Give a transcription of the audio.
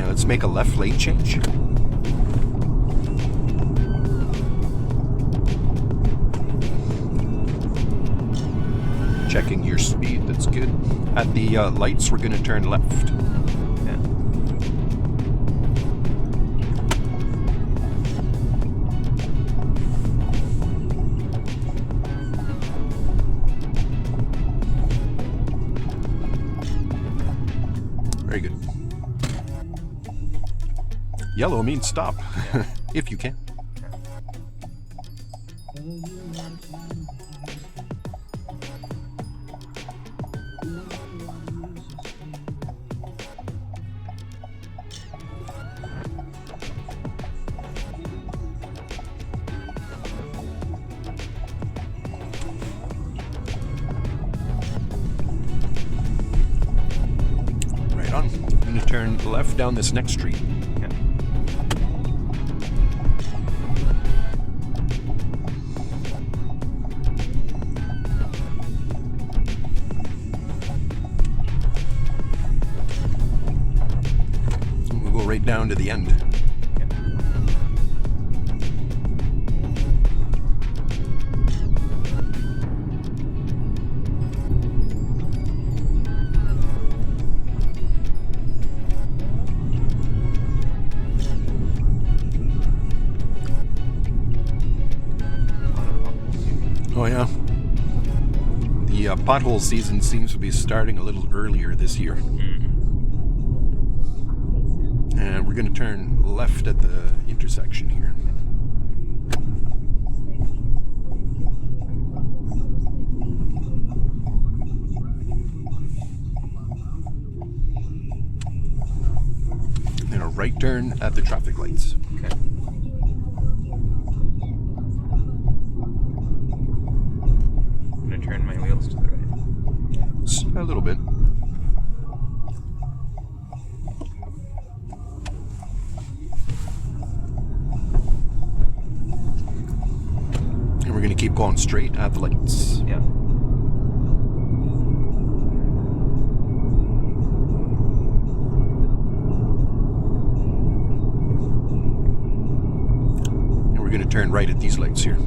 Let's make a left lane change. Checking your speed, that's good. At the lights, we're going to turn left. Yeah. Very good. Yellow means stop, if you can. Right on. I'm going to turn left down this next street. Right down to the end. Oh yeah. The pothole season seems to be starting a little earlier this year. And we're going to turn left at the intersection here. And a right turn at the traffic lights. Okay. I'm going to turn my wheels to the right. A little bit. We're going to keep going straight at the lights. Yeah. And we're going to turn right at these lights here.